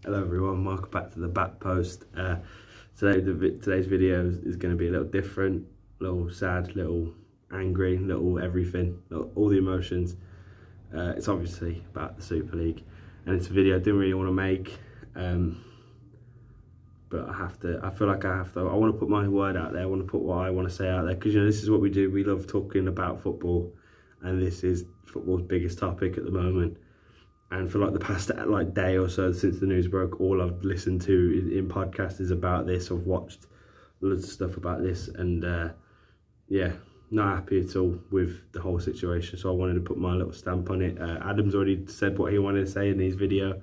Hello everyone, welcome back to the back post. Today's video is going to be a little different, a little sad, little angry, little everything, all the emotions. It's obviously about the Super League, and it's a video I didn't really want to make, but I feel like I have to. I want to put my word out there. I want to put what I want to say out there, because this is what we do. We love talking about football, and this is football's biggest topic at the moment. And for like the past day or so since the news broke, all I've listened to in podcasts is about this. I've watched loads of stuff about this, and yeah, not happy at all with the whole situation. So I wanted to put my little stamp on it. Adam's already said what he wanted to say in his video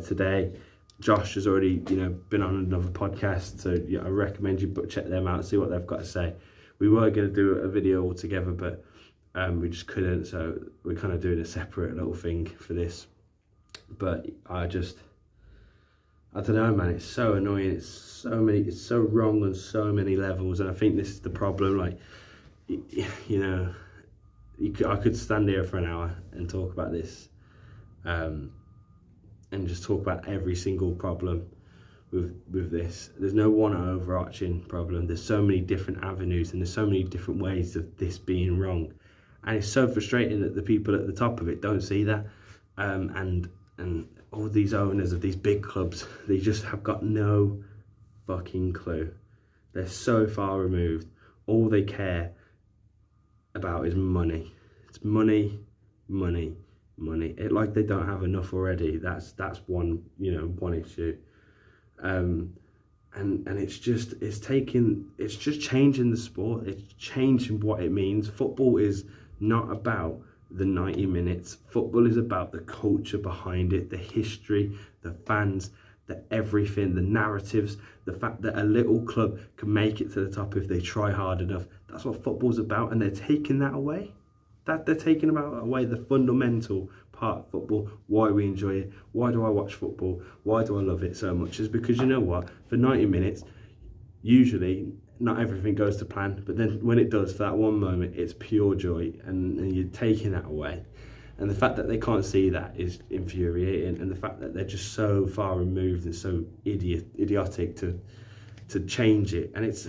today. Josh has already, been on another podcast, so yeah, I recommend you check them out, see what they've got to say. We were going to do a video all together, but we just couldn't, so we're kind of doing a separate little thing for this. But I don't know, man, it's so annoying. It's so wrong on so many levels, and I think this is the problem. Like, I could stand here for an hour and talk about this, and just talk about every single problem with this. There's no one overarching problem. There's so many different avenues, and there's so many different ways of this being wrong. And it's so frustrating that the people at the top of it don't see that. And all these owners of these big clubs, they just have got no fucking clue. They're so far removed. All they care about is money. It's money, money, money. Like they don't have enough already. That's one, one issue. And it's just changing the sport. It's changing what it means. Football is not about the 90 minutes. Football is about the culture behind it, the history, the fans, the everything, the narratives, the fact that a little club can make it to the top if they try hard enough. That's what football's about, and they're taking that away. They're taking away the fundamental part of football. Why we enjoy it, why do I watch football, why do I love it so much, is because, you know what, for 90 minutes, usually not everything goes to plan, but then when it does, for that one moment, it's pure joy, and you're taking that away. And the fact that they can't see that is infuriating, and the fact that they're just so far removed and so idiotic to change it, and it's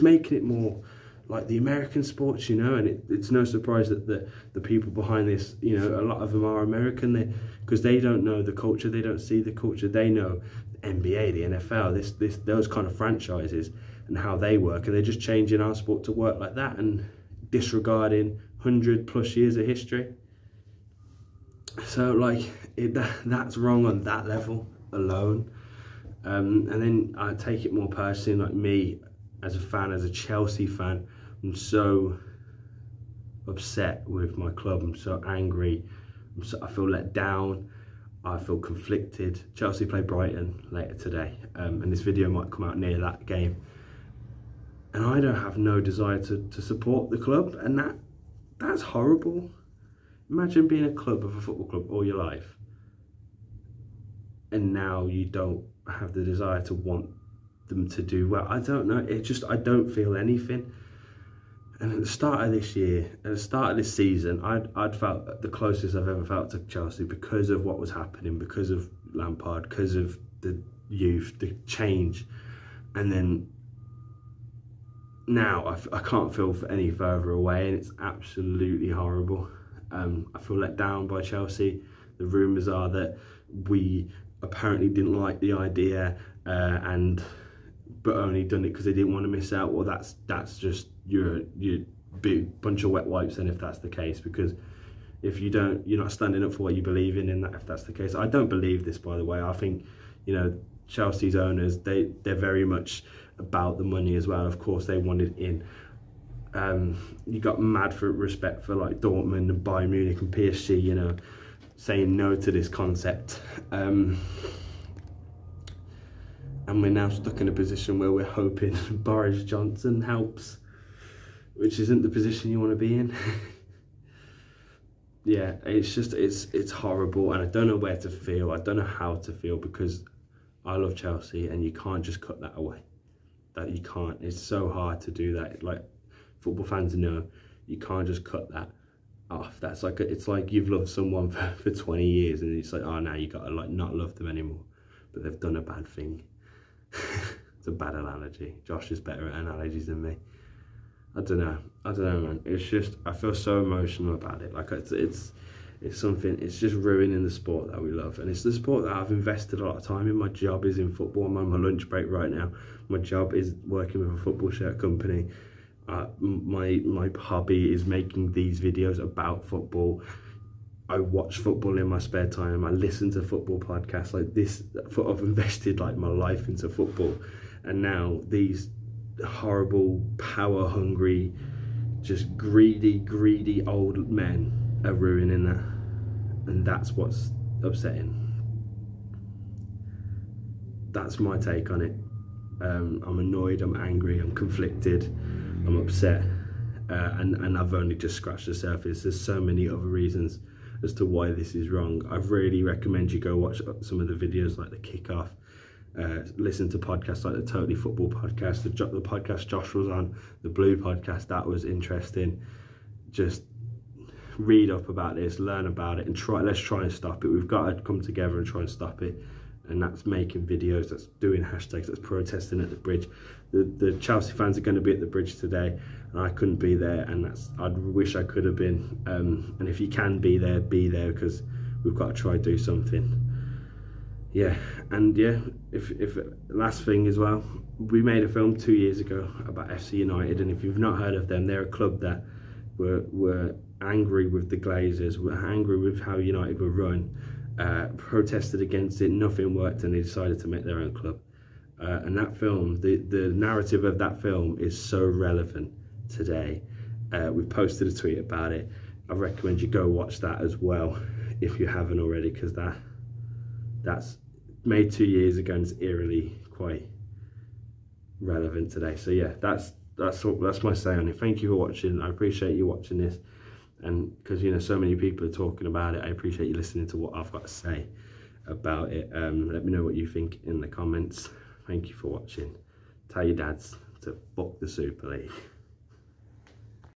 making it more like the American sports, and it's no surprise that the people behind this, a lot of them are American, because they don't know the culture, they don't see the culture. They know the NBA, the NFL, those kind of franchises and how they work, and they're just changing our sport to work like that and disregarding 100+ years of history. So like that's wrong on that level alone. And then I take it more personally, like me as a fan, as a Chelsea fan, I'm so upset with my club. I'm so angry. I feel let down. I feel conflicted. Chelsea play Brighton later today, and this video might come out near that game. And I don't have no desire to support the club, and that's horrible. Imagine being a club of a football club all your life, and now you don't have the desire to want them to do well. I don't know, I don't feel anything. And at the start of this year, at the start of this season, I'd felt the closest I've ever felt to Chelsea, because of what was happening, because of Lampard, because of the youth, the change. And then now I can't feel any further away, and it's absolutely horrible. I feel let down by Chelsea. The rumours are that we apparently didn't like the idea, but only done it because they didn't want to miss out. Well, that's just you're big bunch of wet wipes then, if that's the case, because if you're not standing up for what you believe in that, if that's the case. I don't believe this, by the way. I think Chelsea's owners, they're very much about the money as well. Of course they wanted in. You got mad for respect for like Dortmund and Bayern Munich and PSG, saying no to this concept. And we're now stuck in a position where we're hoping Boris Johnson helps, which isn't the position you want to be in. Yeah, it's horrible, and I don't know where to feel. I don't know how to feel, because I love Chelsea, and you can't just cut that away. That you can't. It's so hard to do that. Like, football fans know, you can't just cut that off. That's like it's like you've loved someone for 20 years, and it's like, oh, now you gotta like not love them anymore. but they've done a bad thing. It's a bad analogy. Josh is better at analogies than me. I don't know, man. It's just, I feel so emotional about it. Like, it's something, it's just ruining the sport that we love. And it's the sport that I've invested a lot of time in. My job is in football. I'm on my lunch break right now. My job is working with a football shirt company. My hobby is making these videos about football. I watch football in my spare time. I listen to football podcasts like this. I've invested like my life into football, and now these horrible, power hungry, just greedy old men are ruining that, and that's what's upsetting. That's my take on it. I'm annoyed, I'm angry, I'm conflicted, I'm upset, and I've only just scratched the surface. There's so many other reasons as to why this is wrong. I really recommend you go watch some of the videos like the Kickoff, listen to podcasts like the Totally Football podcast, the podcast Josh was on, the Blue podcast, that was interesting. Just read up about this, learn about it, and let's try and stop it. We've got to come together and try and stop it. And that's making videos, that's doing hashtags, that's protesting at the bridge. The Chelsea fans are going to be at the bridge today, and I couldn't be there, and I wish I could have been. And if you can be there, because we've got to try to do something. Yeah, and yeah, if last thing as well, we made a film 2 years ago about FC United, and if you've not heard of them, they're a club that were angry with the Glazers, were angry with how United were run. Protested against it, nothing worked, and they decided to make their own club. And that film, the narrative of that film is so relevant today. We've posted a tweet about it. I recommend you go watch that as well if you haven't already, because that's made 2 years ago and it's eerily quite relevant today. So yeah, that's my say on it. Thank you for watching. I appreciate you watching this. And because, you know, so many people are talking about it, I appreciate you listening to what I've got to say about it. Let me know what you think in the comments. Thank you for watching. Tell your dads to fuck the Super League.